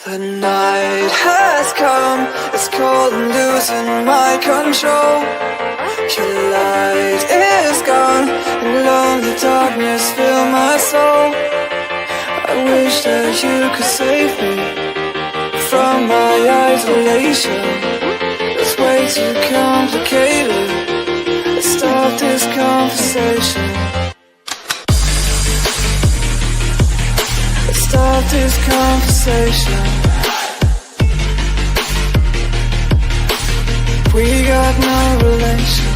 The night has come, it's cold and losing my control. Your light is gone, and lonely darkness fill my soul. I wish that you could save me from my isolation. It's way too complicated. Let's start this conversation. Let's start this conversation. We got no relation.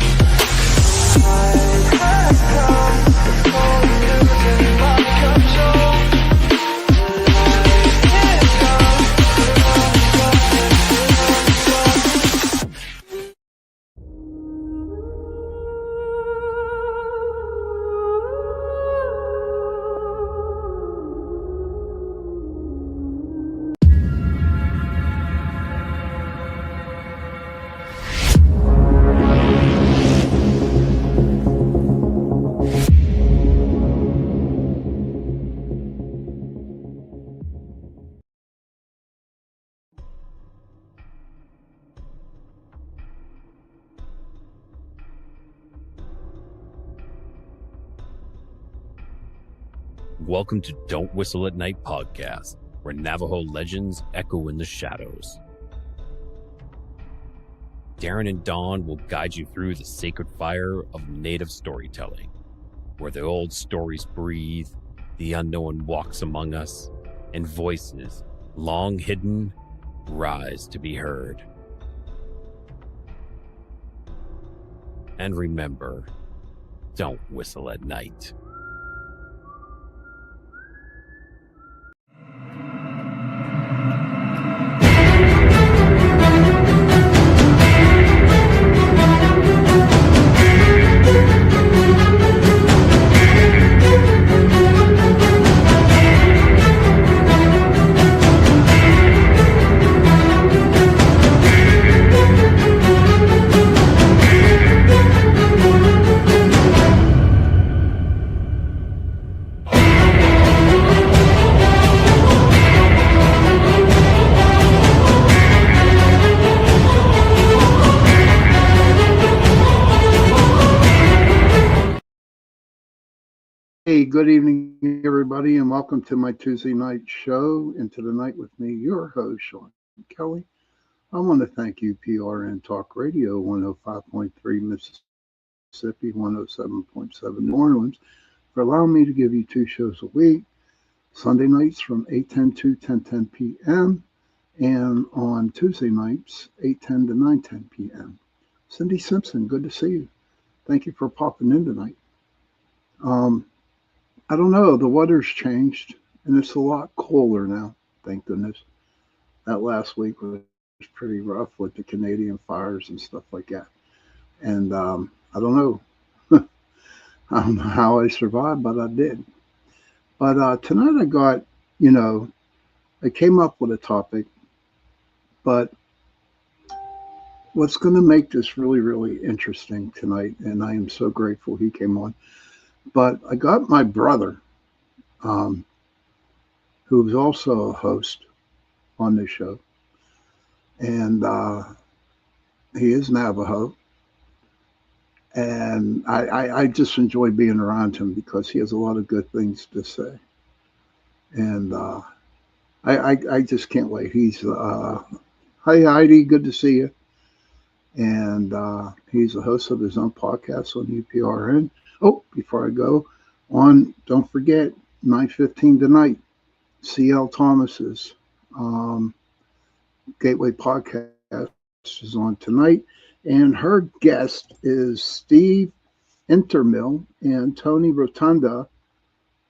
Welcome to Don't Whistle at Night podcast, where Navajo legends echo in the shadows. Darren and Dawn will guide you through the sacred fire of native storytelling, where the old stories breathe, the unknown walks among us, and voices, long hidden, rise to be heard. And remember, don't whistle at night. Hey, good evening, everybody, and welcome to my Tuesday night show, Into the Night with me, your host, Sean Kelly. I want to thank you, PRN Talk Radio, 105.3 Mississippi, 107.7 New Orleans, for allowing me to give you two shows a week, Sunday nights from 8:10 to 10:10 p.m., and on Tuesday nights, 8:10 to 9:10 p.m. Cindy Simpson, good to see you. Thank you for popping in tonight. I don't know, the weather's changed and it's a lot cooler now, thank goodness. That last week was pretty rough with the Canadian fires and stuff like that. And I don't know. I don't know how I survived, but I did. But tonight I got, I came up with a topic, but what's going to make this really, really interesting tonight, and I am so grateful he came on. But I got my brother, who's also a host on this show, and he is Navajo, and I just enjoy being around him because he has a lot of good things to say, and I just can't wait. He's hi Heidi, good to see you, and he's a host of his own podcast on UPRN. Oh, before I go on, don't forget, 9:15 tonight, C.L. Thomas's Gateway Podcast is on tonight, and her guest is Steve Intermill and Tony Rotunda,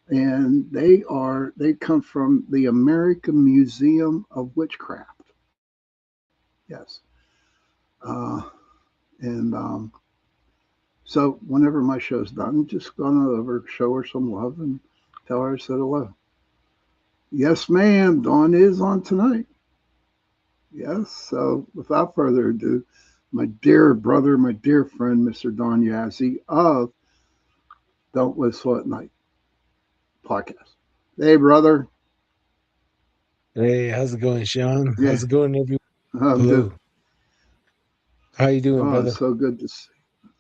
and they come from the American Museum of Witchcraft. Yes. So whenever my show's done, just go on over, show her some love, and tell her I said hello. Yes, ma'am, Dawn is on tonight. Yes, so without further ado, my dear brother, my dear friend, Mr. Don Yazzie of Don't Whistle at Night podcast. Hey, brother. Hey, how's it going, Sean? Yeah, How's it going, everyone? I'm doing. Hello. How you doing, Oh, it's brother? so good to see.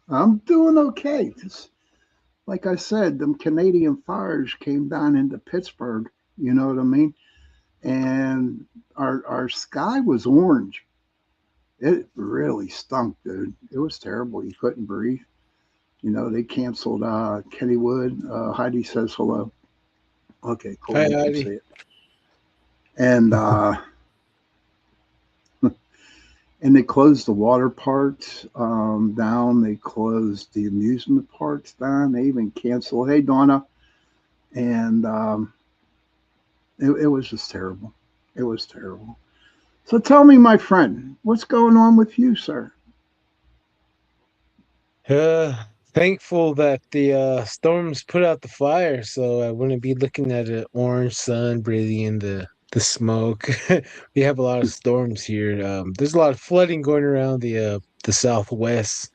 I'm doing okay. Just like I said, them Canadian fires came down into Pittsburgh. You know what I mean? And our sky was orange. It really stunk, dude. It was terrible. You couldn't breathe. You know, they canceled Kennywood. Heidi says hello. Okay, cool. Hi, You can see Heidi. it. And and they closed the water parks down. They closed the amusement parks down. They even canceled. Hey, Donna. And it was just terrible. It was terrible. So tell me, my friend, what's going on with you, sir? Thankful that the storms put out the fire, so I wouldn't be looking at an orange sun, breathing in the smoke. We have a lot of storms here. There's a lot of flooding going around the Southwest.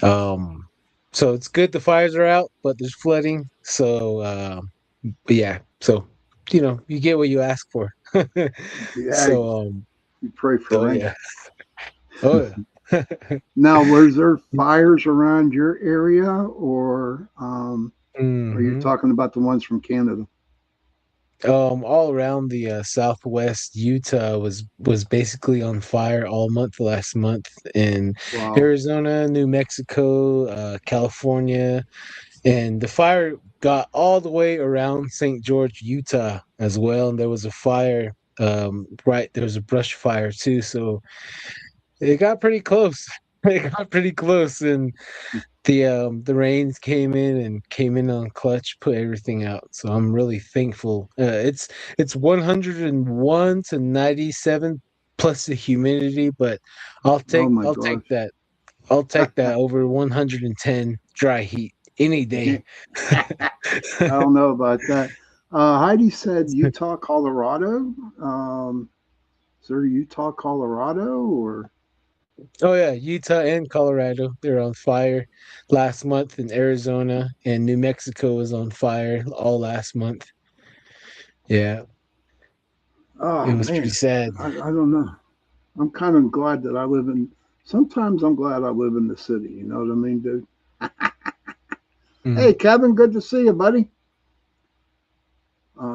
Um, so it's good the fires are out, but there's flooding. So, but yeah, so you get what you ask for. Yeah, So, you pray for oh rain. yeah, oh yeah. Now, was there fires around your area, or are you hmm talking about the ones from Canada? All around the Southwest, Utah was basically on fire all month last month in Wow. Arizona, New Mexico, California, and the fire got all the way around St. George, Utah as well. And there was a fire, right there was a brush fire too, so it got pretty close. It got pretty close, and the rains came in on clutch, put everything out. So I'm really thankful. It's 101 to 97 plus the humidity, but Oh my I'll take gosh. that. I'll take that over 110 dry heat any day. I don't know about that. Heidi said Utah, Colorado. Is there Utah, Colorado, or Oh yeah, Utah and Colorado, they're on fire last month in Arizona, and New Mexico was on fire all last month. Yeah, it oh was pretty man, sad. I don't know. I'm kind of glad that I live in. Sometimes I'm glad I live in the city. You know what I mean, dude? Mm. Hey, Kevin, good to see you, buddy.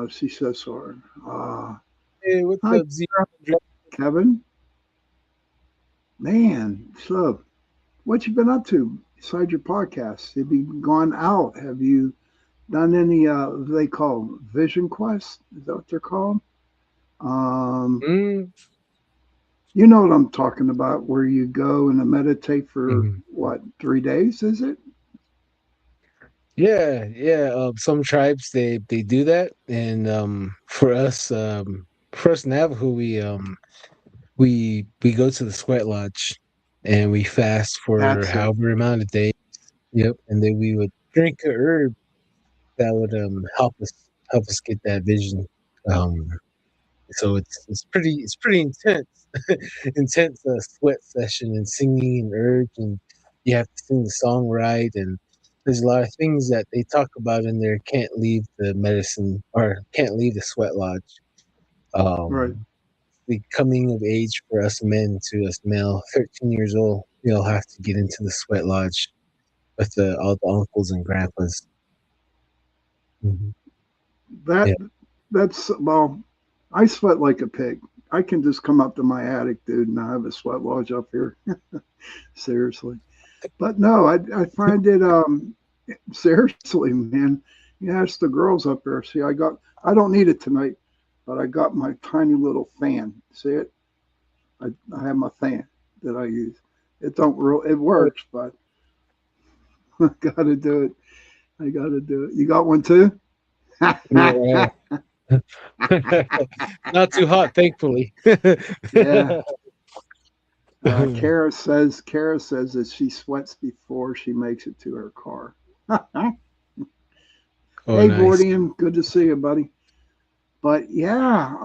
She says sorry. Hey, what's Hi, up, Z? Kevin. Man, so what you been up to besides your podcast? Have you gone out? Have you done any? What do they call vision quests? Is that what they're called? Um, Mm, you know what I'm talking about, where you go and meditate for mhm. what 3 days? Is it? Yeah, yeah. Some tribes they do that, and for us Navajo, we go to the sweat lodge, and we fast for That's it. however amount of days. Yep, and then we would drink a herb that would help us get that vision. Um, so it's pretty intense, intense sweat session and singing and urge, and you have to sing the song right. And there's a lot of things that they talk about in there can't leave the medicine or can't leave the sweat lodge. Right. Um, the coming of age for us men to us male, 13 years old, we'll have to get into the sweat lodge with all the uncles and grandpas. Mhm. That Yeah. that's well. I sweat like a pig. I can just come up to my attic, dude, and I have a sweat lodge up here. Seriously. But no, I find it seriously, man. You ask the girls up there. See, I don't need it tonight, but I got my tiny little fan. See it? I have my fan that I use. It don't real it Oh, works, but I gotta do it. I gotta do it. You got one too? yeah. Not too hot, thankfully. Yeah. Kara says that she sweats before she makes it to her car. Oh, Hey, nice. Vordian, good to see you, buddy. But yeah,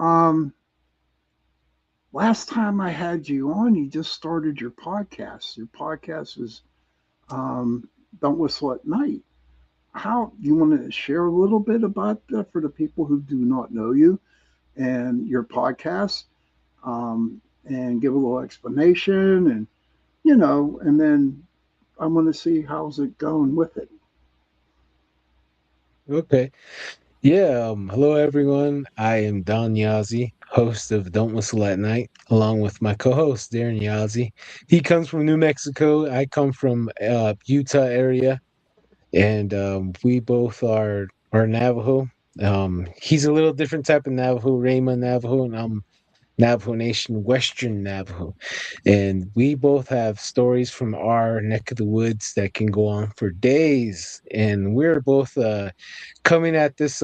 last time I had you on, you just started your podcast. Your podcast was "Don't Whistle at Night." How you want to share a little bit about that for the people who do not know you, and your podcast, and give a little explanation, and and then I want to see how's it going with it. Okay. Yeah. Hello, everyone. I am Don Yazzie, host of Don't Whistle at Night, along with my co-host Darren Yazzie. He comes from New Mexico. I come from Utah area, and we both are Navajo. He's a little different type of Navajo, Raymond Navajo, and I'm Navajo Nation, Western Navajo. And we both have stories from our neck of the woods that can go on for days. And we're both coming at this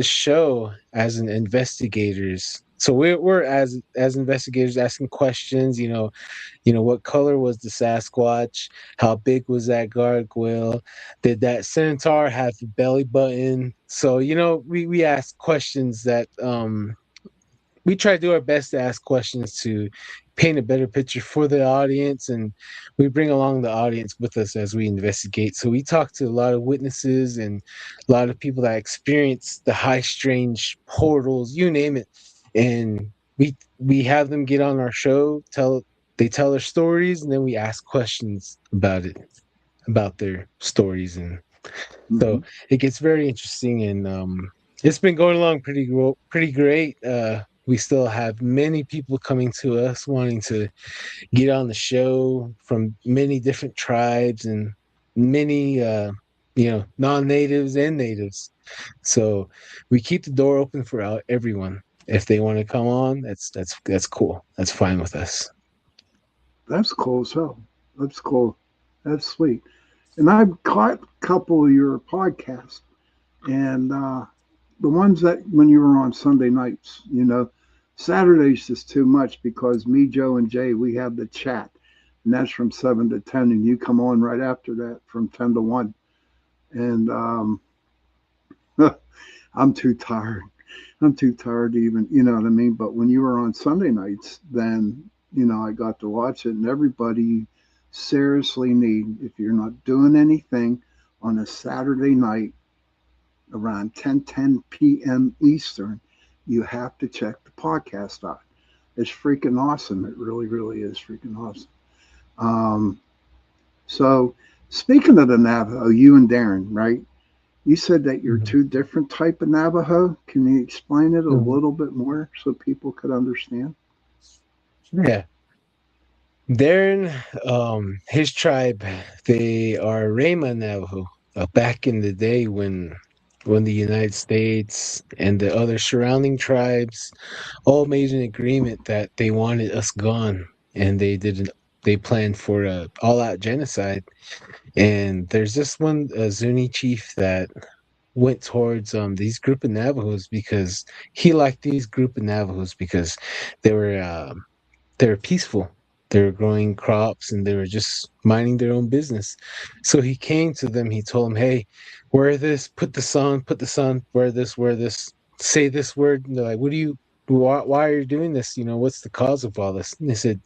show as an investigators. So we're as investigators asking questions, what color was the Sasquatch? How big was that gargoyle? Did that centaur have a belly button? So, we ask questions that we try to do our best to ask questions to paint a better picture for the audience, and we bring along the audience with us as we investigate. So we talk to a lot of witnesses and a lot of people that experience the high strange portals, you name it, and we have them get on our show, tell their stories, and then we ask questions about it, about their stories. And Hmm. so it gets very interesting, and it's been going along pretty great. We still have many people coming to us wanting to get on the show from many different tribes and many non-natives and natives. So we keep the door open for everyone. If they want to come on, that's cool. That's fine with us. That's cool as hell. That's cool. That's sweet. And I've caught a couple of your podcasts, and the ones that when you were on Sunday nights, Saturdays is too much because me, Joe, and Jay, we have the chat, and that's from 7 to 10, and you come on right after that from 10 to 1, and I'm too tired. I'm too tired to even, you know what I mean. But when you were on Sunday nights, then I got to watch it, and everybody seriously need, if you're not doing anything on a Saturday night around 10 p.m. Eastern, you have to check the podcast out. It's freaking awesome. It really, really is freaking awesome. Um, so, speaking of the Navajo, you and Darren, right? You said that you're Mhm. two different type of Navajo. Can you explain it a Mhm. little bit more so people could understand? Yeah. Darren, his tribe, they are Rama Navajo. Back in the day when the United States and the other surrounding tribes all made an agreement that they wanted us gone, and they planned for a all-out genocide. And there's this one Zuni chief that went towards these group of Navajos because he liked these group of Navajos because they were they were peaceful. They were growing crops and they were just minding their own business. So he came to them. He told them, "Hey, wear this. Put the sun. Wear this. Say this word." And they're like, "What do you? Why are you doing this? What's the cause of all this?" And they said,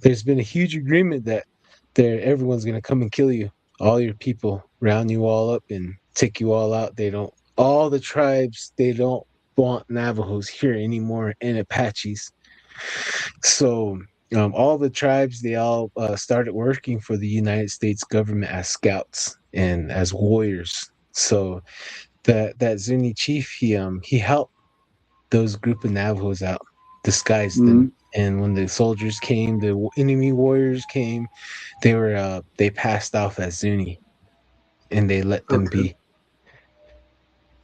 "There's been a huge agreement that everyone's gonna come and kill you. All your people, round you all up and take you all out. They don't. All the tribes. They don't want Navajos here anymore and Apaches." So all the tribes they all started working for the United States government as scouts and as warriors. So that Zuni chief he helped those group of Navajos out, disguised them. Mm-hmm. And when the soldiers came, the enemy warriors came, they passed off as Zuni and they let them Okay. be.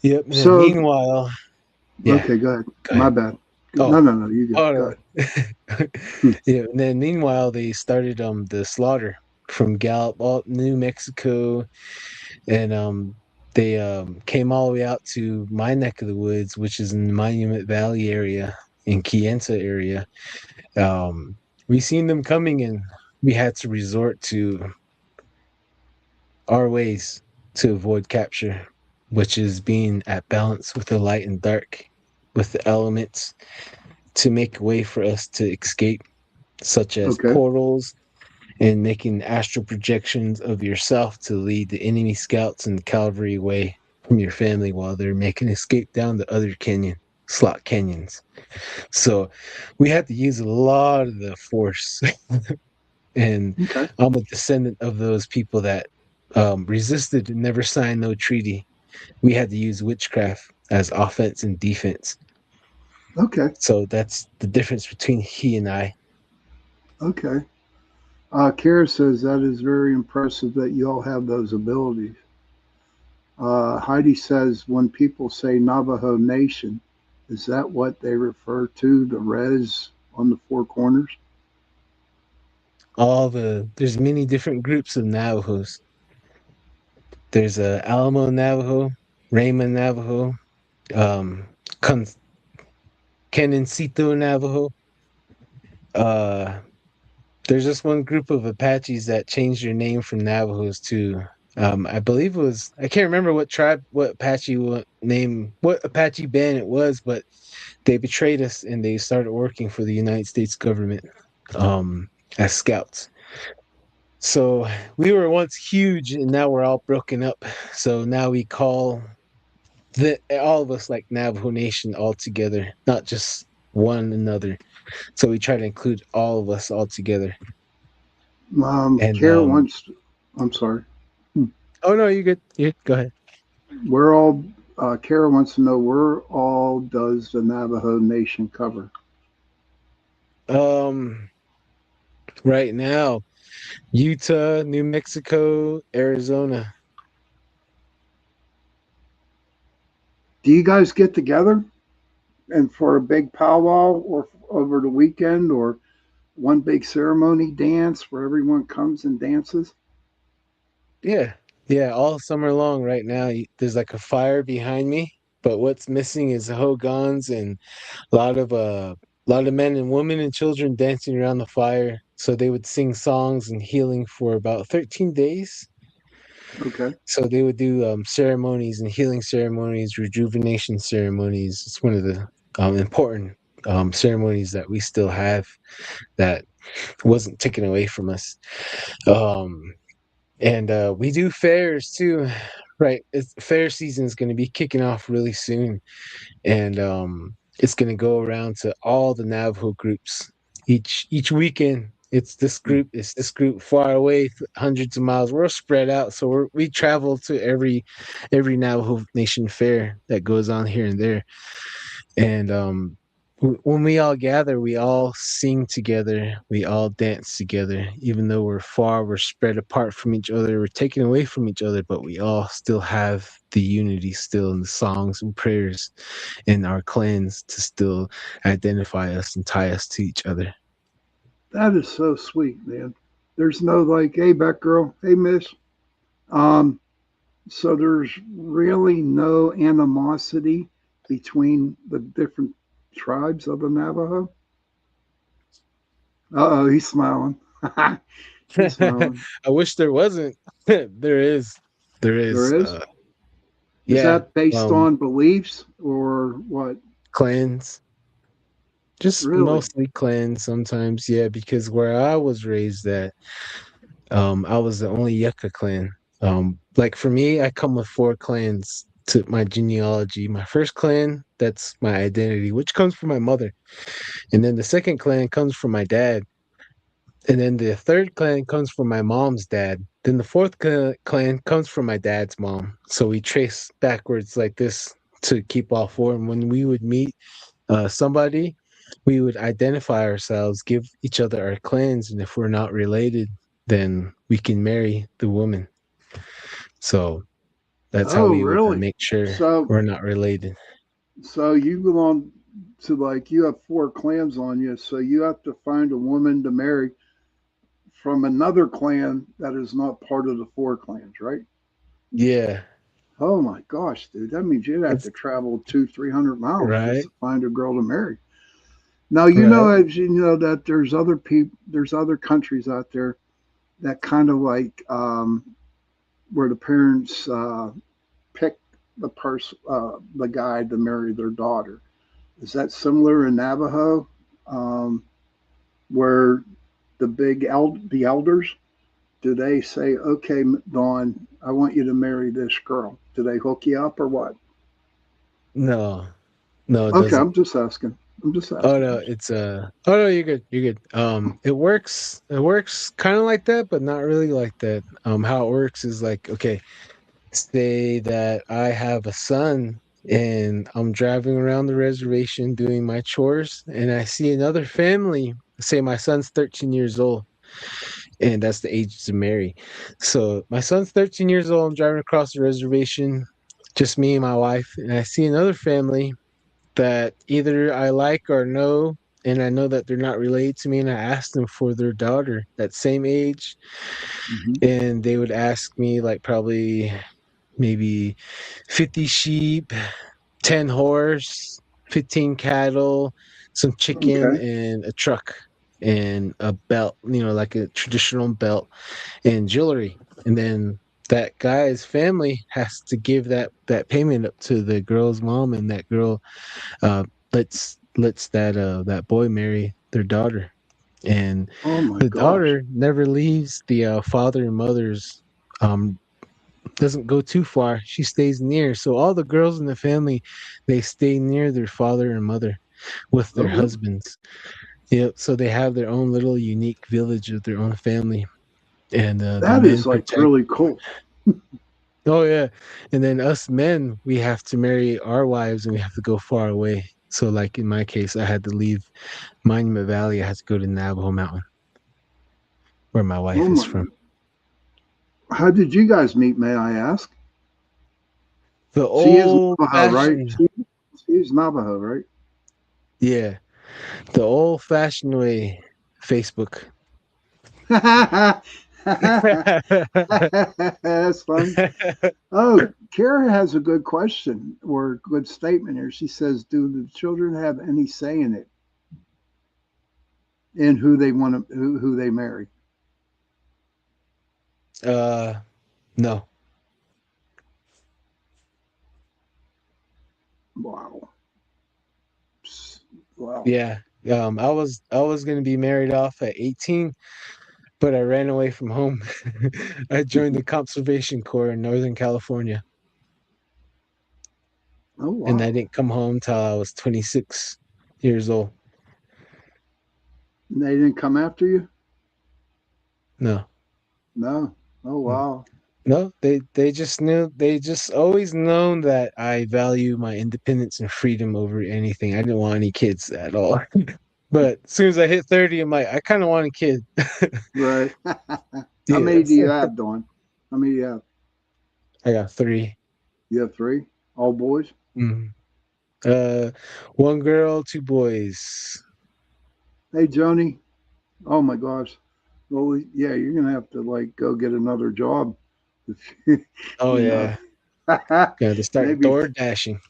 Yep. And then So, meanwhile, yeah, okay, go ahead. go My ahead. bad. No, Oh, no, no, you good. oh Go no. ahead. Hmm. Yeah, and then meanwhile they started the slaughter from Gallup, all New Mexico, and they came all the way out to my neck of the woods, which is in the Monument Valley area, in Kayenta area. Um, we seen them coming, and we had to resort to our ways to avoid capture, which is being at balance with the light and dark, with the elements to make a way for us to escape, such as Okay. portals and making astral projections of yourself to lead the enemy scouts and cavalry away from your family while they're making escape down the other canyon. slot canyons. So we had to use a lot of the force. And Okay. I'm a descendant of those people that resisted and never signed no treaty. We had to use witchcraft as offense and defense. Okay. So that's the difference between he and I. Okay. Kara says that is very impressive that you all have those abilities. Heidi says when people say Navajo Nation, is that what they refer to, the res on the four corners? There's many different groups of Navajos. There's a Alamo Navajo, Raymond Navajo, um, Con- Kenancito Navajo. Uh, there's just one group of Apaches that changed their name from Navajos to, I believe it was, I can't remember what tribe, what Apache band it was, but they betrayed us and they started working for the United States government as scouts. So we were once huge and now we're all broken up. So now we call all of us like Navajo Nation all together, not just one another. So we try to include all of us all together. And Kara wants, I'm sorry, oh no, you good. You go ahead. we're all, Kara wants to know where all does the Navajo Nation cover? Um, right now, Utah, New Mexico, Arizona. Do you guys get together and for a big powwow or over the weekend or one big ceremony dance where everyone comes and dances? Yeah, yeah, all summer long. Right now, there's like a fire behind me, but what's missing is hogans and a lot of men and women and children dancing around the fire. So they would sing songs and healing for about 13 days. Okay. So they would do ceremonies and healing ceremonies, rejuvenation ceremonies. It's one of the important ceremonies that we still have that wasn't taken away from us. Um, and we do fairs too, right? Fair season is going to be kicking off really soon, and it's going to go around to all the Navajo groups each weekend. It's this group far away, hundreds of miles. We're spread out, so we travel to every Navajo Nation fair that goes on here and there. And when we all gather, we all sing together, we all dance together. Even though we're far, we're spread apart from each other, we're taken away from each other, but we all still have the unity still in the songs and prayers in our clans to still identify us and tie us to each other. That is so sweet, man. There's no like, hey, Beck girl, hey, miss. Um, so there's really no animosity between the different tribes of the Navajo. Uh oh, he's smiling. He's smiling. I wish there wasn't. There is. There is. There is. Is Yeah. that based on beliefs or what? Clans. Just Really? mostly clans sometimes, yeah, because where I was raised at, I was the only Yucca clan. Like for me, I come with four clans to my genealogy. My first clan, that's my identity, which comes from my mother. And then the second clan comes from my dad. And then the third clan comes from my mom's dad. Then the fourth clan comes from my dad's mom. So we trace backwards like this to keep all four. And when we would meet somebody, we would identify ourselves, give each other our clans, and if we're not related, then we can marry the woman. So that's how Oh, we would really? make sure So, we're not related. so you belong to like you have four clans on you, so you have to find a woman to marry from another clan that is not part of the four clans, right? Yeah, Oh my gosh, dude, that means you'd have it's to travel 200-300 miles just right, to find a girl to marry. Now you know, right. as you know, that there's other people, there's other countries out there that kind of like where the parents pick the guy to marry their daughter. Is that similar in Navajo, um, where the elders do they say, okay, Dawn, I want you to marry this girl? Do they hook you up or what? No, No, it Okay, doesn't. I'm just asking. I'm just Oh asking. no, it's oh no, you're good. You're good. It works kind of like that, but not really like that. How it works is like, okay, say that I have a son and I'm driving around the reservation doing my chores and I see another family. Say my son's 13 years old and that's the age to marry. So my son's 13 years old. I'm driving across the reservation, just me and my wife, and I see another family that either I like or know, and I know that they're not related to me, and I asked them for their daughter, that same age, Hmm. and they would ask me like probably maybe 50 sheep, 10 horse, 15 cattle, some chicken, Okay. and a truck and a belt, like a traditional belt and jewelry. And then that guy's family has to give that payment up to the girl's mom, and that girl uh lets that boy marry their daughter. And Oh my the gosh. daughter never leaves the father and mother's, um doesn't go too far. She stays near. So all the girls in the family, they stay near their father and mother with Oh, their really? husbands. So they have their own little unique village of their own family, and the That men is like protect. really cool. Oh yeah, and then us men, we have to marry our wives, and we have to go far away. So like in my case, I had to leave Monument Valley. I had to go to Navajo Mountain, where my Oh wife is my. from. How did you guys meet, may I ask? The She is old Navajo, right? fashioned, She's Navajo, right? yeah, the old fashioned way, Facebook. That's funny. Oh, Kara has a good question or a good statement here. She says, "Do the children have any say in it, in who they want to, who they marry?" uh, no, Wow, wow. yeah. I was gonna be married off at 18, but I ran away from home. I joined the Conservation Corps in Northern California, Oh and I wow. didn't come home till I was 26 years old. And they didn't come after you? No. No. Oh Mm. wow. No, they just knew, they just always known that I value my independence and freedom over anything. I didn't want any kids at all. But as soon as I hit 30, I'm like, I kind of want a kid. Right. How Yeah. many do you have, Dawn? How many do you have? I got three. You have three? All boys? Mhm. Uh, one girl, two boys. Hey, Joni. Oh my gosh. Well, yeah, you're gonna have to like go get another job. Oh You know, yeah, got to start maybe. door dashing.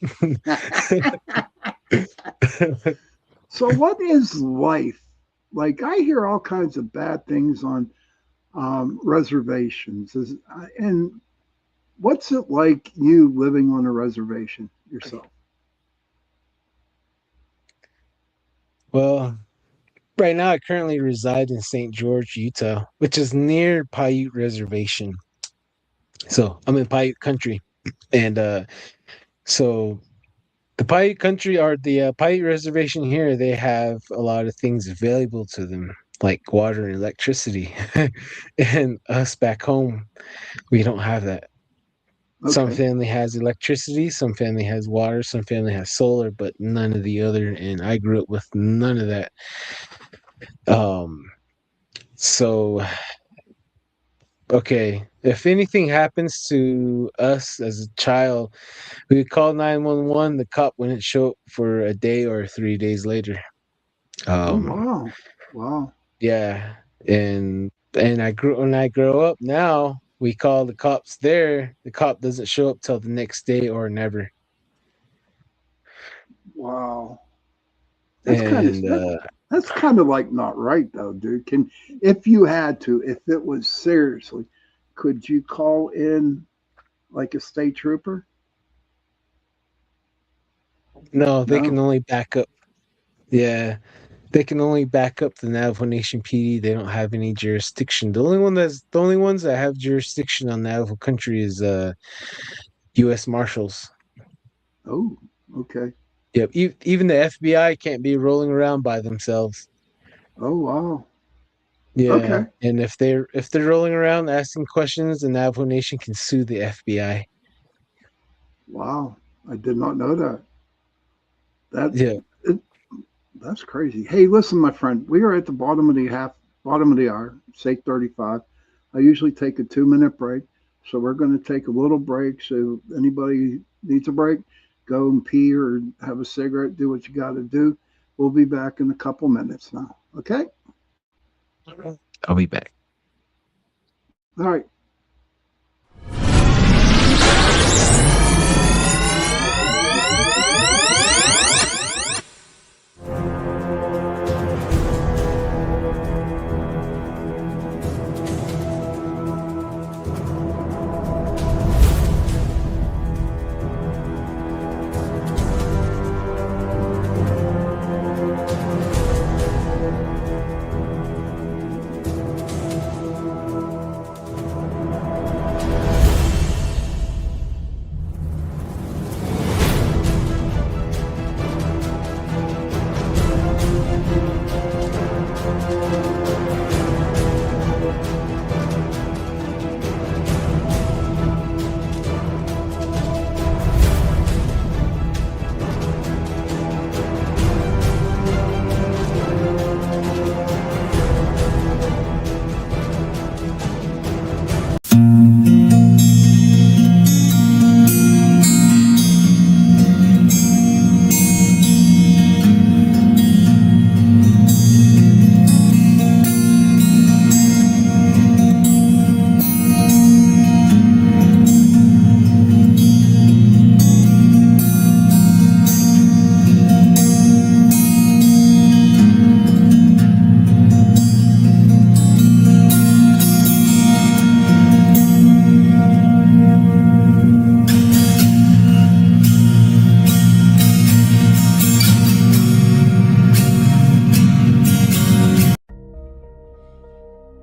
So, what is life like? I hear all kinds of bad things on reservations. And what's it like you living on a reservation yourself? Well, right now I currently reside in St. George, Utah, which is near Paiute Reservation. So I'm in Paiute country, and so the Paiute country, or the Paiute Reservation here, they have a lot of things available to them, like water and electricity. And us back home, we don't have that. Some Okay. family has electricity, some family has water, some family has solar, but none of the other. And I grew up with none of that. Um, so okay, if anything happens to us as a child, we would call 911. The cop wouldn't show up for a day or 3 days later. Oh Um, wow, wow, yeah, and when I grow up now, we call the cops there. The cop doesn't show up till the next day or never. wow. That's kind of And that's kind of like not right though, dude. Can if you had to, if it was seriously, could you call in like a state trooper? no, they No. can only back up. Yeah, they can only back up the Navajo Nation PD. They don't have any jurisdiction. The only ones that have jurisdiction on Navajo country is U.S. Marshals. Oh, okay. Yep. Even the FBI can't be rolling around by themselves. Oh, wow. Yeah, Okay. and if they're rolling around asking questions, the Navajo Nation can sue the FBI. Wow. I did not know that. That Yeah. it, that's crazy. Hey, listen, my friend, we are at the bottom of the hour. It's 8:35. I usually take a 2 minute break, so we're going to take a little break. So anybody needs a break, go and pee or have a cigarette. Do what you got to do. We'll be back in a couple minutes now. Okay. I'll be back. All right.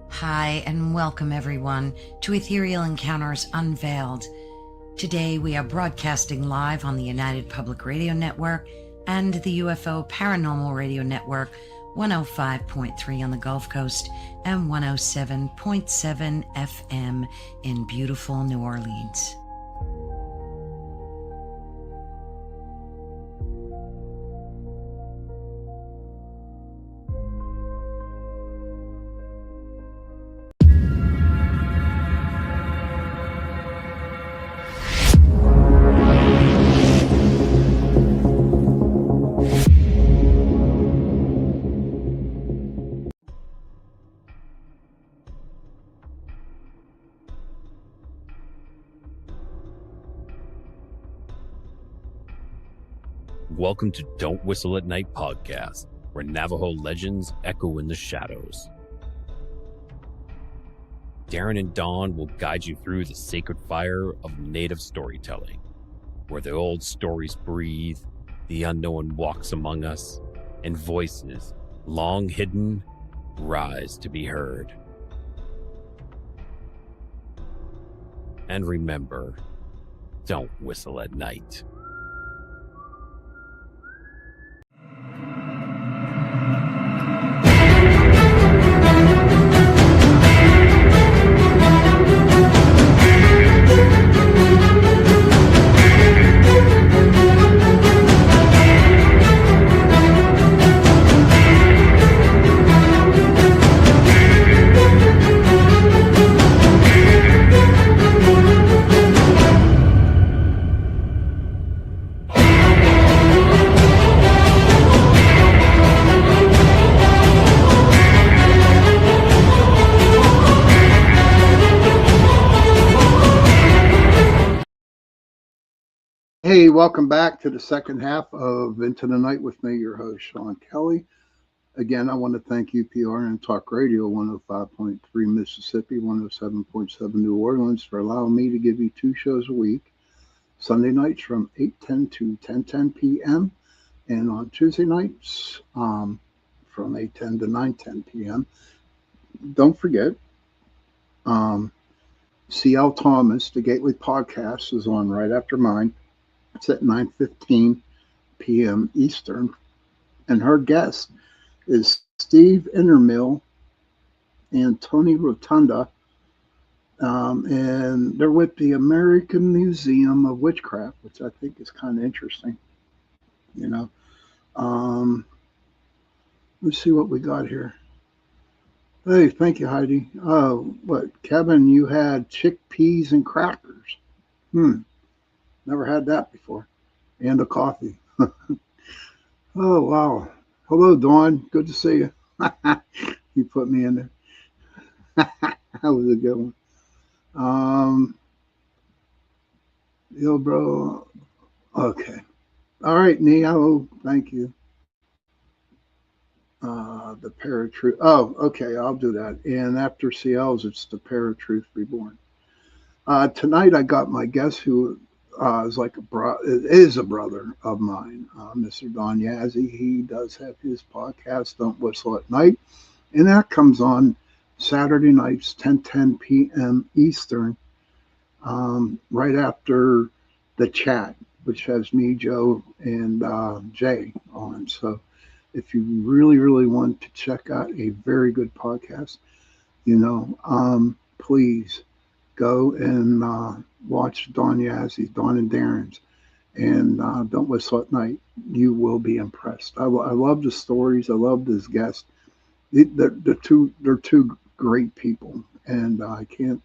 Hi, and welcome everyone to Ethereal Encounters Unveiled. Today we are broadcasting live on the United Public Radio Network and the UFO Paranormal Radio Network, 105.3 on the Gulf Coast and 107.7 FM in beautiful New Orleans. Welcome to Don't Whistle at Night podcast, where Navajo legends echo in the shadows. Darren and Dawn will guide you through the sacred fire of Native storytelling, where the old stories breathe, the unknown walks among us, and voices, long hidden, rise to be heard. And remember, don't whistle at night. Hey, welcome back to the second half of Into the Night with me, your host, Sean Kelly. Again, I want to thank UPR and Talk Radio 105.3 Mississippi, 107.7 New Orleans for allowing me to give you two shows a week. Sunday nights from 8:10 to 10:10 p.m. and on Tuesday nights from 8:10 to 9:10 p.m. Don't forget, C.L. Thomas, the Gateway Podcast, is on right after mine. It's at 9:15 p.m. Eastern. And her guest is Steve Innermill and Tony Rotunda. And they're with the American Museum of Witchcraft, which I think is kind of interesting. You know, um, let's see what we got here. Hey, thank you, Heidi. Oh, what, Kevin? You had chickpeas and crackers. Hmm, never had that before. And a coffee. Oh, wow. Hello, Dawn. Good to see you. You put me in there. That was a good one. Um, yo, bro. Okay. All right, Neo. Thank you. The Paratruth. Oh, okay. I'll do that. And after CLs, it's the Paratruth Reborn. Tonight, I got my guest who is like is a brother of mine, Mr. Don Yazzie. He does have his podcast, Don't Whistle at Night, and that comes on Saturday nights, 10:10 p.m. Eastern, right after the chat, which has me, Joe, and Jay on. So if you really, really want to check out a very good podcast, please go and watch Don Yazzie's, Don and Darren's, and Don't Whistle at Night. You will be impressed. I love the stories. I love this guest. They're two great people, and I can't.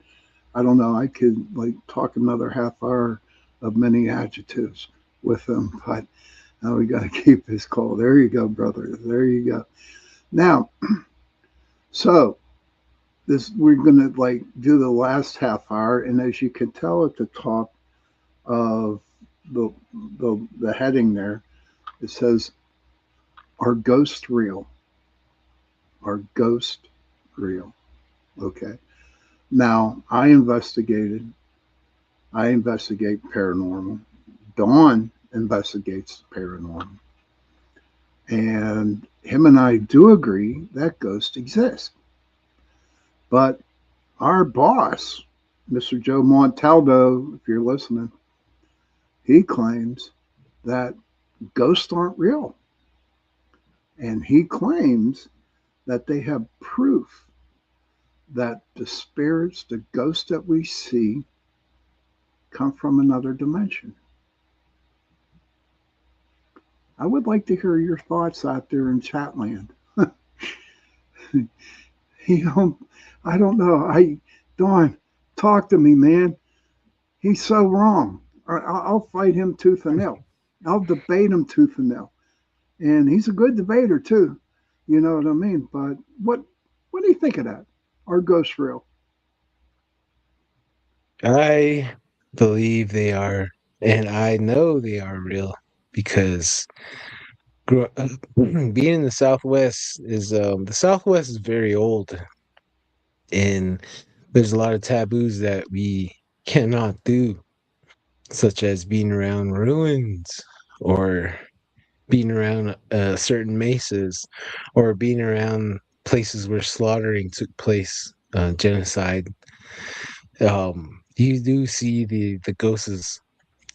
I don't know. I could like talk another half hour of many adjectives with them, but we got to keep this call. There you go, brother. There you go. Now, so this we're gonna like do the last half hour, and as you can tell at the top of the the heading there, it says, "Are ghosts real? Are ghosts real?" Okay. Now, I investigate paranormal. Dawn investigates paranormal. And him and I do agree that ghosts exist. But our boss, Mr. Joe Montaldo, if you're listening, he claims that ghosts aren't real. And he claims that they have proof that the spirits, the ghosts that we see, come from another dimension. I would like to hear your thoughts out there in Chatland. You know, I don't know. Don, talk to me, man. He's so wrong. I'll fight him tooth and nail. I'll debate him tooth and nail. And he's a good debater too. You know what I mean? But what do you think of that? Are ghosts real? I believe they are, and I know they are real because being in the Southwest is very old, and there's a lot of taboos that we cannot do, such as being around ruins or being around certain mesas or being around places where slaughtering took place, genocide. You do see the ghosts,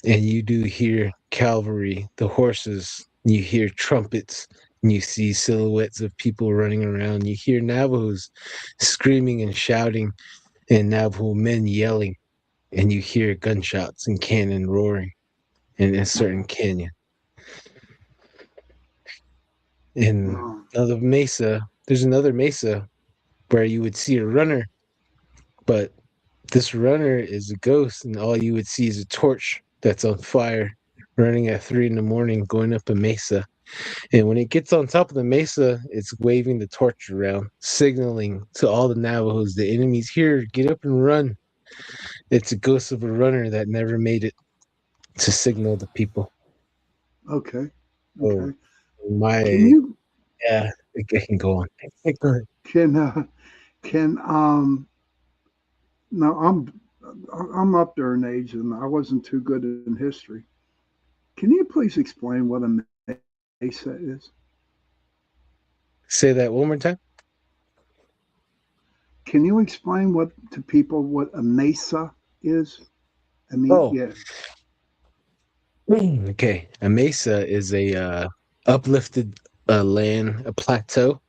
and you do hear cavalry, the horses, you hear trumpets, and you see silhouettes of people running around. You hear Navajos screaming and shouting, and Navajo men yelling, and you hear gunshots and cannon roaring in a certain canyon. In Um, there's another mesa where you would see a runner, but this runner is a ghost, and all you would see is a torch that's on fire running at 3 in the morning going up a mesa. And when it gets on top of the mesa, it's waving the torch around, signaling to all the Navajos, the enemy's here, get up and run. It's a ghost of a runner that never made it to signal the people. okay, So okay. Can my you yeah, I can go on. Go ahead. can can now I'm up there in age and I wasn't too good in history. Can you please explain what a mesa is? Say that one more time. Can you explain what to people what a mesa is? I mean, Oh, yeah. Okay, a mesa is a uplifted land, a plateau,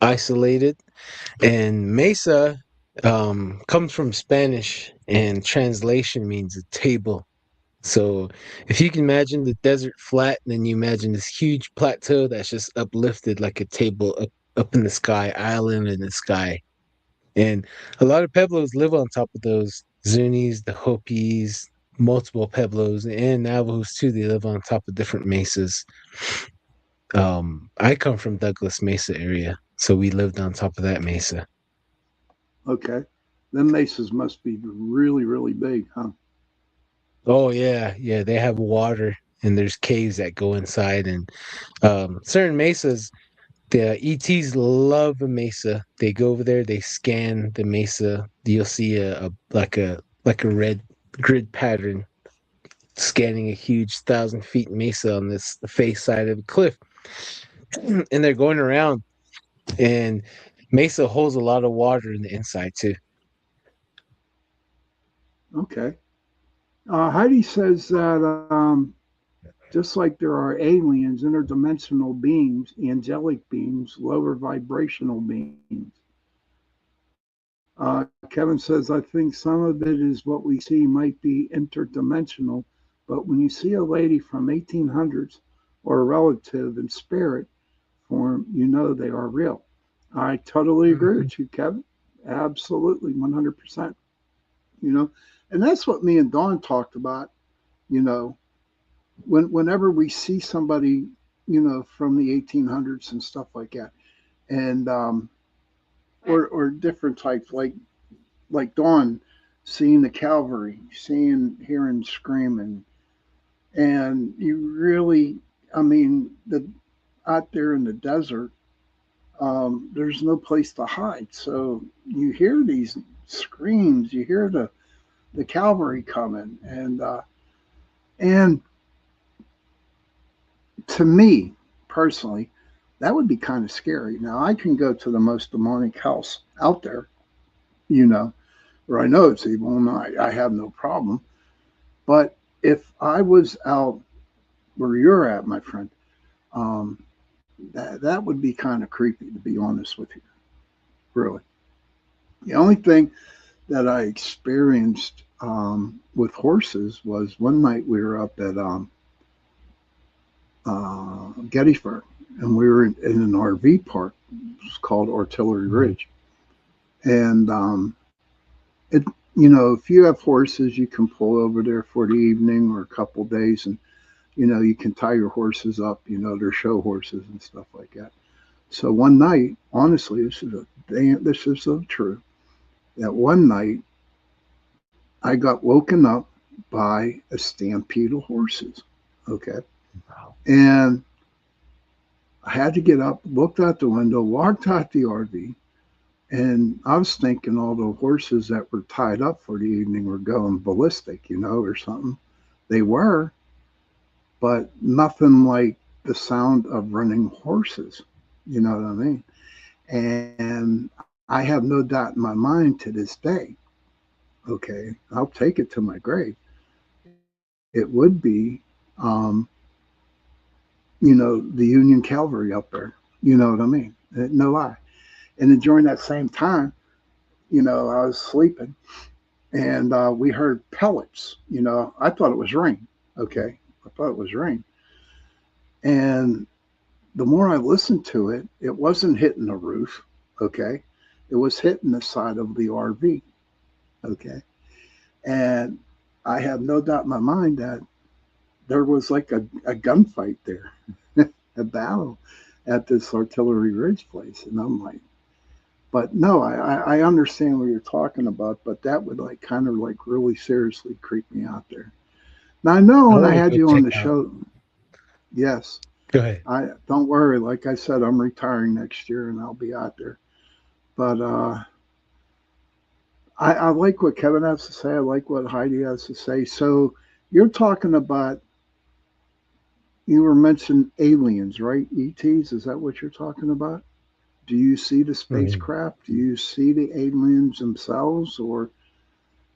isolated, and mesa comes from Spanish, and translation means a table. So if you can imagine the desert flat, and then you imagine this huge plateau that's just uplifted like a table up in the sky, island in the sky. And a lot of Pueblos live on top of those. Zunis, the Hopis, multiple Pueblos, and Navajos too. They live on top of different mesas. I come from Douglas Mesa area, so we lived on top of that mesa. Okay. Them mesas must be really, really big, huh? Oh yeah, yeah. They have water, and there's caves that go inside, and certain mesas. The ETs love a mesa. They go over there, they scan the mesa. You'll see a red grid pattern scanning a huge 1,000 feet mesa on this face side of the cliff. And they're going around, and mesa holds a lot of water in the inside too. Okay. Heidi says that just like there are aliens, interdimensional beings, angelic beings, lower vibrational beings. Kevin says, I think some of it is what we see might be interdimensional, but when you see a lady from 1800s or a relative in spirit form, you know they are real. I totally agree Mhm. with you, Kevin. Absolutely, 100%. You know, and that's what me and Dawn talked about. You know, whenever we see somebody, from the 1800s and stuff like that, and or different types like Dawn seeing the cavalry, hearing screaming, and you really, I mean, the out there in the desert, there's no place to hide, so you hear these screams, you hear the cavalry coming, and to me personally, that would be kind of scary. Now I can go to the most demonic house out there, you know, where I know it's evil and I have no problem. But if I was out where you're at, my friend, um, that would be kind of creepy, to be honest with you. Really, the only thing that I experienced with horses was one night we were up at Gettysburg, and we were in an RV park. It's called Artillery Mhm. Ridge, and it. If you have horses, you can pull over there for the evening or a couple of days, and you can tie your horses up. They're show horses and stuff like that. So one night, honestly, this is so true. That one night, I got woken up by a stampede of horses. Okay, Wow. and I had to get up, looked out the window, walked out the RV, and I was thinking all the horses that were tied up for the evening were going ballistic, or something. They were, but nothing like the sound of running horses. You know what I mean? And I have no doubt in my mind to this day, okay, I'll take it to my grave. It would be, um, the Union Cavalry up there. You know what I mean? No lie. And then during that same time, I was sleeping and we heard pellets. I thought it was rain. Okay. I thought it was rain. And the more I listened to it, it wasn't hitting the roof. Okay. It was hitting the side of the RV. Okay. And I have no doubt in my mind that there was like a gunfight there, a battle at this Artillery Ridge place. And I'm like, but no, I understand what you're talking about, but that would like kind of like really seriously creep me out there. Now I know I when I want to had go you on check the out. show, yes, Go ahead. I don't worry. Like I said, I'm retiring next year and I'll be out there. But I like what Kevin has to say. I like what Heidi has to say. So you're talking about, you were mentioning aliens, right? ETs, is that what you're talking about? Do you see the Mhm. spacecraft? Do you see the aliens themselves, or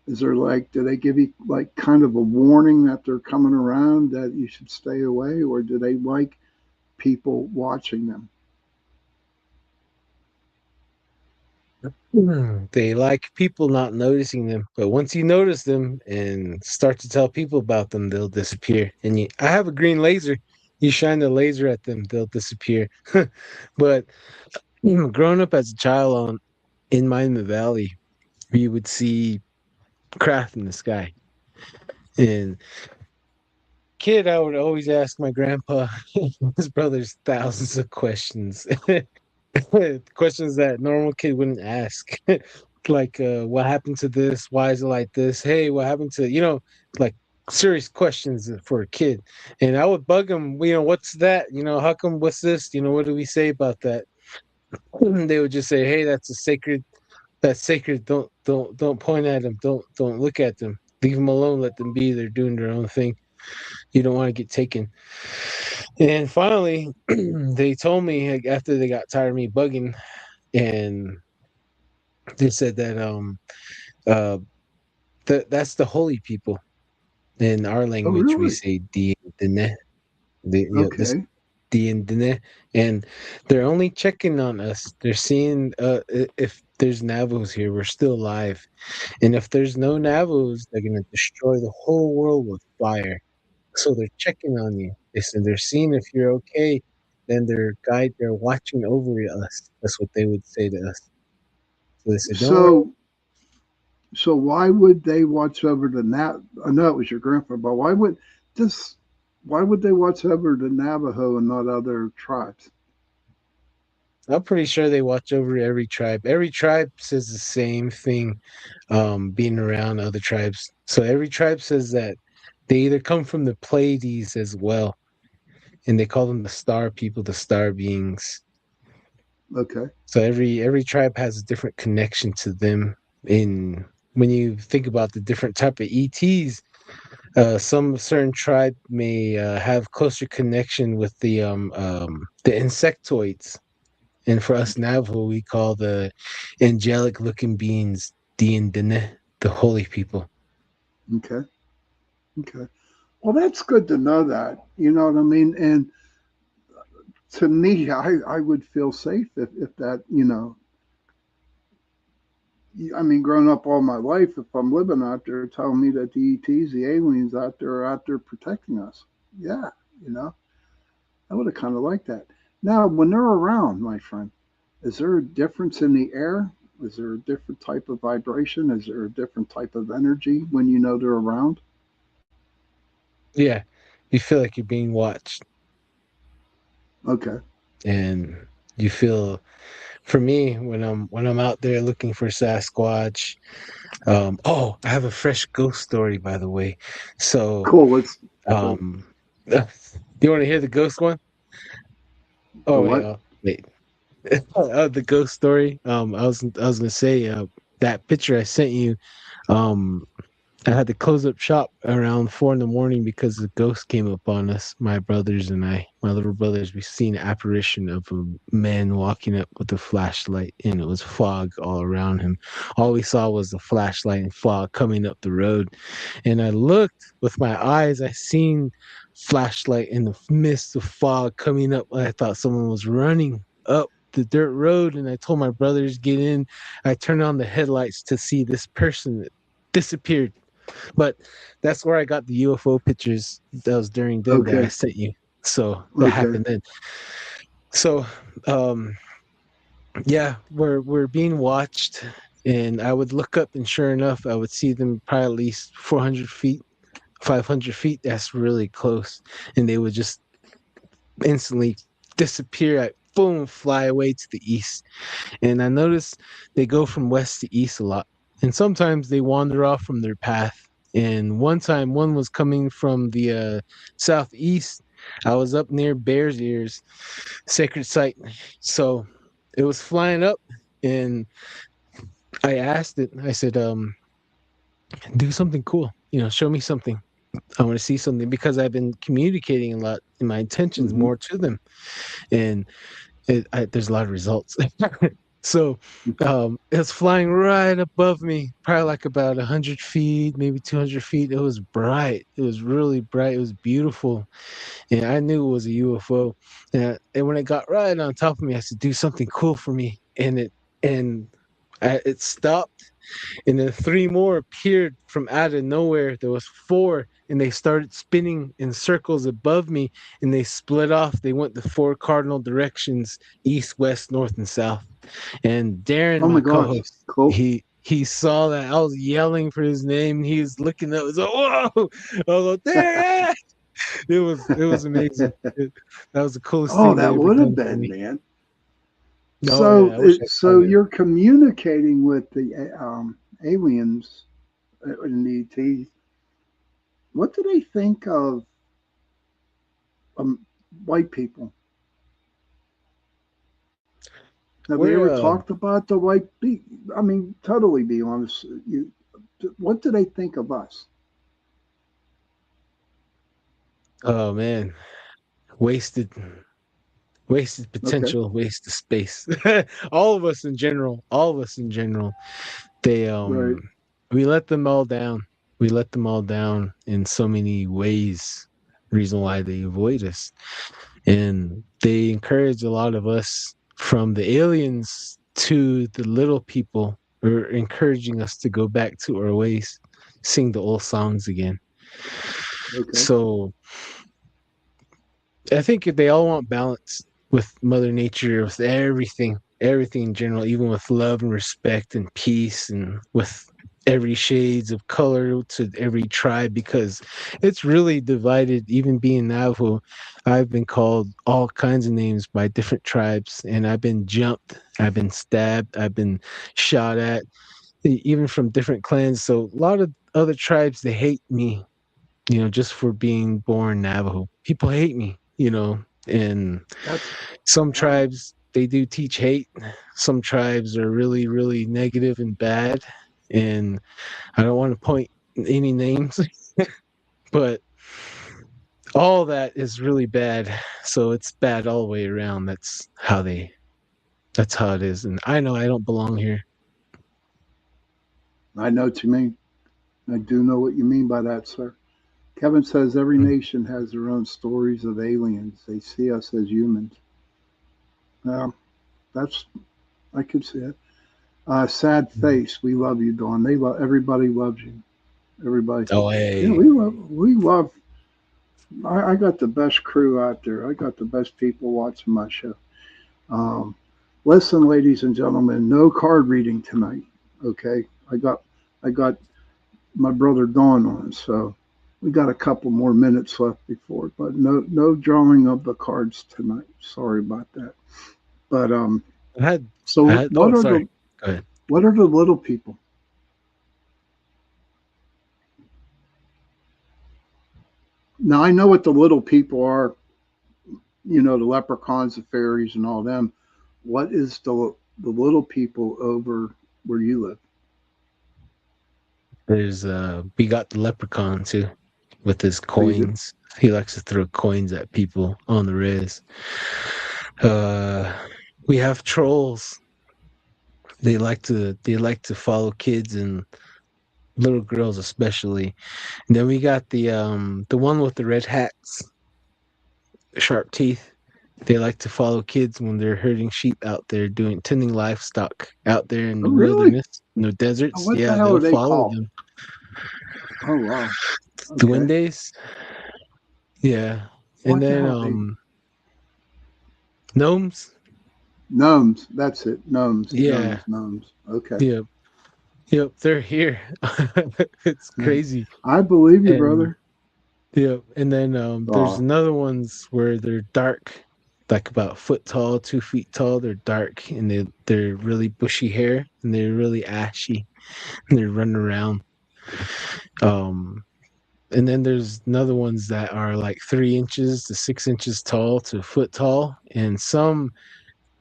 Is there like, do they give you like kind of a warning that they're coming around that you should stay away, or do they like people watching them? They like people not noticing them, but once you notice them and start to tell people about them, they'll disappear. And I have a green laser. You shine the laser at them, they'll disappear. But growing up as a child in Miami Valley, we would see craft in the sky. And kid, I would always ask my grandpa, his brothers, thousands of questions. Questions that normal kid wouldn't ask. Like, what happened to this? Why is it like this? Hey, what happened to, like serious questions for a kid. And I would bug him, what's that? How come, what's this? What do we say about that? And they would just say, hey, that's sacred. Don't point at them. Don't look at them. Leave them alone. Let them be. They're doing their own thing. You don't want to get taken. And finally, they told me, like, after they got tired of me bugging, and they said that uh that's the holy people. In our Oh, language, we really? say Diendine, this Okay. Diendine, and they're only checking on us. They're seeing if there's Navos here, we're still alive, and if there's no Navos, they're gonna destroy the whole world with fire. So they're checking on you. They said they're seeing if you're okay. Then they're watching over us. That's what they would say to us. So they said, don't worry. So, so why would they watch over the I know it was your grandpa, but this? Why would they watch over the Navajo and not other tribes? I'm pretty sure they watch over every tribe. Every tribe says the same thing, being around other tribes. So every tribe says that they either come from the Pleiades as well, and they call them the star people, the star beings. Okay. So every tribe has a different connection to them. In When you think about the different type of ETs, some certain tribe may have closer connection with the insectoids. And for us Navajo, we call the angelic looking beings Diendine, the holy people. Okay. Okay. Well, that's good to know that. You know what I mean? And to me, I would feel safe if that, I mean, growing up all my life, if I'm living out there telling me that the ETs, the aliens out there are out there protecting us. Yeah, you know, I would have kind of liked that. Now, when they're around, my friend, is there a difference in the air? Is there a different type of vibration? Is there a different type of energy when you know they're around? Yeah, you feel like you're being watched, Okay. and you feel. For me, when I'm out there looking for Sasquatch, I have a fresh ghost story, by the way. So, Cool. Let's go. um, do you want to hear the ghost one? The Oh wait, what? wait. The ghost story. I was gonna say that picture I sent you. Um, I had to close up shop around 4 in the morning because the ghost came upon us. My brothers and I, my little brothers, we seen an apparition of a man walking up with a flashlight, and it was fog all around him. All we saw was the flashlight and fog coming up the road. And I looked with my eyes. I seen flashlight in the midst of fog coming up. I thought someone was running up the dirt road, and I told my brothers get in. I turned on the headlights to see this person that disappeared. But that's where I got the UFO pictures. That was during then that I Okay. sent you. So that Okay. happened then. So um yeah, we're being watched, and I would look up, and sure enough, I would see them probably at least 400 feet, 500 feet. That's really close. And they would just instantly disappear. Boom, fly away to the east. And I noticed they go from west to east a lot. And sometimes they wander off from their path. And one time, one was coming from the southeast. I was up near Bear's Ears, sacred site. So it was flying up, and I asked it, I said, do something cool. Show me something. I want to see something because I've been communicating a lot and my intentions Hmm. more to them. And there's a lot of results. So it was flying right above me, probably like about 100 feet, maybe 200 feet. It was bright. It was really bright. It was beautiful. And I knew it was a UFO. And when it got right on top of me, I said, do something cool for me. And it stopped, and then three more appeared from out of nowhere. There was four, and they started spinning in circles above me, and they split off. They went the four cardinal directions: east, west, north, and south. And Darren, Oh my my gosh. co-host, Cool. he saw that. I was yelling for his name. He was looking up. I was like, "Whoa!" I was like, "Darren!" It was amazing. That was the coolest Oh, thing they that ever would have done for been, me. man. Oh yeah, I wish I So caught it. you're communicating with the aliens in the ET. What do they think of um, white people? Have they We're ever talked about the white? I mean, totally be honest. What do they think of us? oh man, wasted wasted Okay, potential, wasted space. All of us in general, all of us in general. They right. we let them all down. We let them all down in so many ways. Reason why they avoid us. And they encourage a lot of us, from the aliens to the little people, or encouraging us to go back to our ways, sing the old songs again. Okay. So I think they all want balance with Mother Nature, with everything in general, even with love and respect and peace, and with every shades of color to every tribe, because it's really divided. Even being Navajo, I've been called all kinds of names by different tribes, and I've been jumped, I've been stabbed, I've been shot at, even from different clans. So a lot of other tribes, they hate me, just for being born Navajo. People hate me, and That's some wow. tribes, they do teach hate. Some tribes are really, really negative and bad. And I don't want to point any names, but all that is really bad. So it's bad all the way around. That's how it is. And I know I don't belong here. I know what you mean. I do know what you mean by that, sir. Kevin says every Mm. nation has their own stories of aliens. They see us as humans. Yeah, that's I could see it. Sad face. We love you, Dawn. They love everybody loves you. Everybody. Oh, Yeah, hey. we love. I got the best crew out there. I got the best people watching my show. Um, Listen, ladies and gentlemen, no card reading tonight. Okay, I got my brother Dawn on, so we got a couple more minutes left before, but no drawing of the cards tonight. Sorry about that. But I had, I so had, oh, sorry. Go ahead. what are the little people? Now I know what the little people are. You know, the leprechauns, the fairies, and all them. What is the little people over where you live? We got the leprechaun too, with his Oh, you do? coins. He likes to throw coins at people on the res. Uh, we have trolls. They like to follow kids and little girls especially. And then we got the one with the red hats, sharp teeth. They like to follow kids when they're herding sheep out there, doing tending livestock out there in Oh, the really? wilderness, in the Oh, deserts. what the Yeah, hell they'll are they follow called? them. Oh, wow. The Okay. Wendays. Yeah. And What the then hell are they? gnomes. Gnomes. That's it. Gnomes. Yeah. Gnomes. Gnomes. Okay. Yep. Yep. They're here. It's crazy. I believe you, And brother. yep. And then there's Oh, another ones where they're dark, like about a foot tall, 2 feet tall. They're dark, and they're really bushy hair, and they're really ashy, and they're running around. Um and then there's another ones that are like 3 inches to 6 inches tall to a foot tall, and some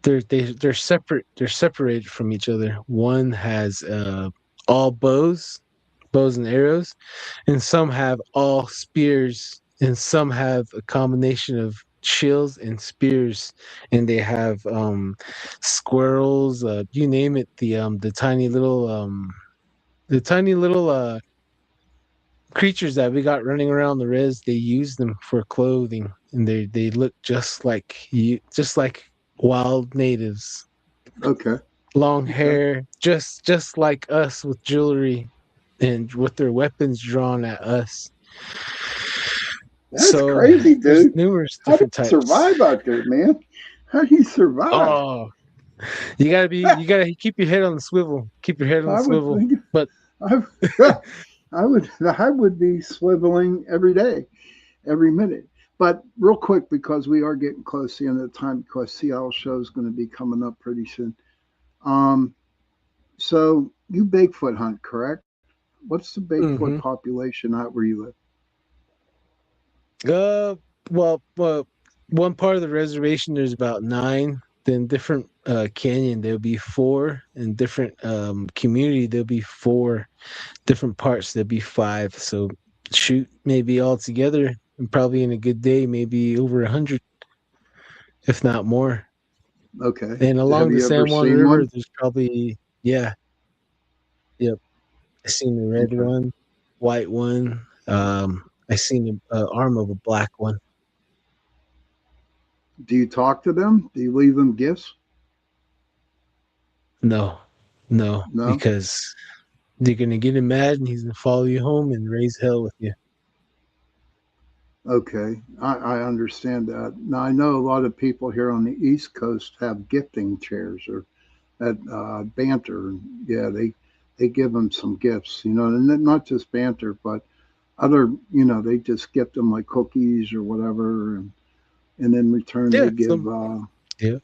they're separate. They're separated from each other. One has all bows and arrows, and some have all spears, and some have a combination of shields and spears, and they have squirrels, you name it. The tiny little creatures that we got running around the res. They use them for clothing, and they look just like wild natives. Okay. Long Okay. hair, just like us, with jewelry and with their weapons drawn at us. That's So crazy, there's dude. numerous How do different you types. survive out there, man? How do you survive? Oh, you gotta keep your head on the swivel. Keep your head on the I would swivel. think But I, I would be swiveling every day, every minute. But real quick, because we are getting close to the end of the time, because Seattle show is going to be coming up pretty soon. Um, so you Bigfoot hunt, correct? What's the Bigfoot hmm population out where you live? uh, well, one part of the reservation there's about 9. Then different canyon there'll be 4, and different community there'll be 4. Different parts there'll be 5. So shoot, maybe all together, and probably in a good day, maybe over 100, if not more. Okay. And Have along the you ever San Juan seen River, one? there's probably, yeah, yep. I seen the red Okay. one, white one. I seen the arm of a black one. Do you talk to them? Do you leave them gifts? No, no, No. because you're gonna get him mad, and he's gonna follow you home and raise hell with you. Okay, I understand that. Now I know a lot of people here on the East Coast have gifting chairs or at banter. Yeah, they give them some gifts, and not just banter, but other, they just gift them like cookies or whatever, and in return Yeah, they give. some yeah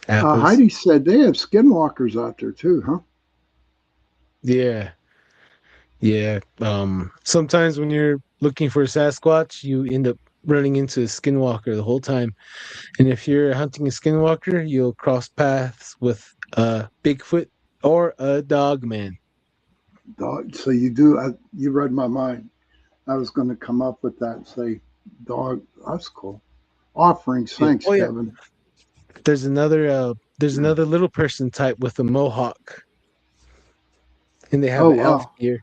apples. Heidi said they have skinwalkers out there too, huh? Yeah, yeah. Sometimes when you're looking for a Sasquatch, you end up running into a skinwalker the whole time. And if you're hunting a skinwalker, you'll cross paths with a Bigfoot or a dog man. Dog. So you do. You read my mind. I was going to come up with that and say, dog. That's cool. Offerings. Yeah. Thanks, Oh yeah. Kevin. There's another little person type with a mohawk, and they have Oh an elf wow, ear.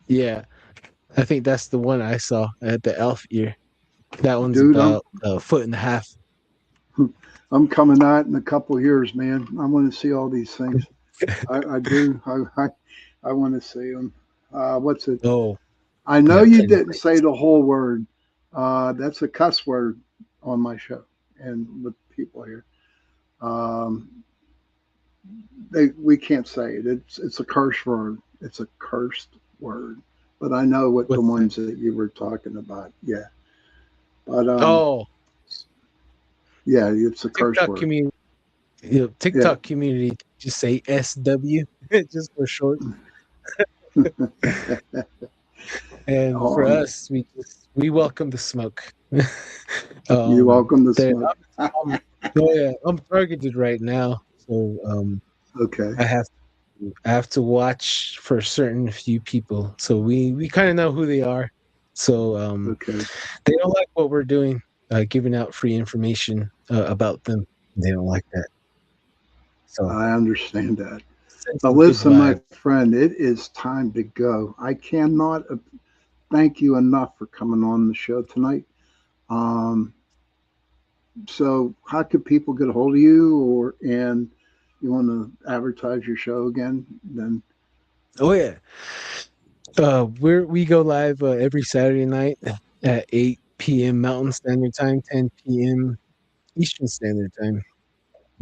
Yeah, I think that's the one I saw at the elf ear. That one's dude. about a foot and a half. I'm coming out in a couple of years, man. I want to see all these things. I do. I want to see them. What's it? Oh, I know yeah, you plenty didn't say places. the whole word. That's a cuss word on my show and with people here. Um, we can't say it. It's a curse word. It's a cursed word. But I know what the What's that? ones that you were talking about. Yeah. But Oh, yeah, it's a curse TikTok word. community. Yeah. TikTok community. Just say SW, just for short. And for Oh, us, we welcome the smoke. you're welcome to There. smoke. I'm, oh yeah, I'm targeted right now, so Okay. I have I have to watch for a certain few people. So we kind of know who they are. So Okay. they don't like what we're doing, giving out free information about them. They don't like that. So I understand that. send But some good listen, my vibes. friend, it is time to go. I cannot thank you enough for coming on the show tonight. Um, so, how could people get a hold of you, or and you want to advertise your show again? Then Oh yeah, we go live every Saturday night at 8 p.m. Mountain Standard Time, 10 p.m. Eastern Standard Time,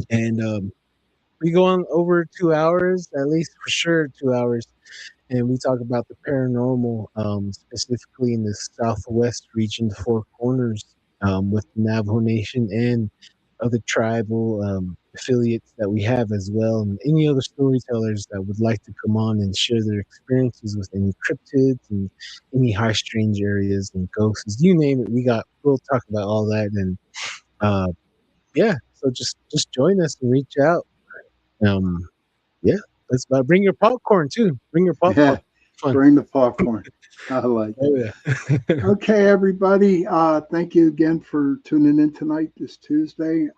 and we go on over 2 hours, at least for sure 2 hours, and we talk about the paranormal, specifically in the Southwest region, the Four Corners, with the Navajo Nation and other tribal affiliates that we have as well, and any other storytellers that would like to come on and share their experiences with any cryptids and any high strange areas and ghosts, you name it. We'll talk about all that, and uh, yeah. So just join us and reach out. Um, yeah, that's about. Bring your popcorn too. Bring your yeah, popcorn. fun. Bring the popcorn. I like it. Oh yeah. Okay, everybody. Thank you again for tuning in tonight, this Tuesday.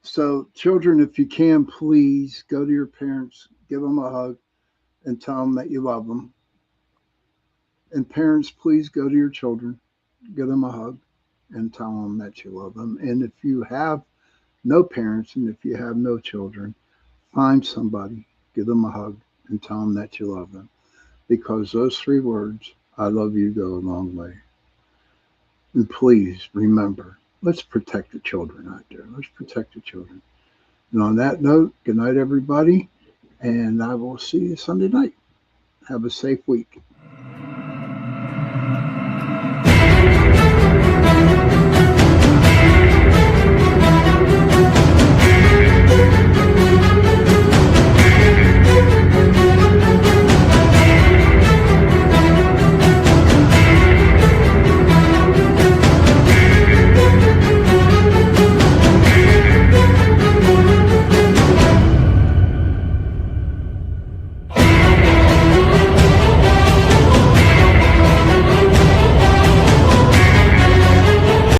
So, children, if you can, please go to your parents, give them a hug, and tell them that you love them. And parents, please go to your children, give them a hug, and tell them that you love them. And if you have no parents and if you have no children, find somebody, give them a hug, and tell them that you love them. Because those three words, I love you, go a long way. And please remember, let's protect the children out there. Let's protect the children. And on that note, good night, everybody. And I will see you Sunday night. Have a safe week.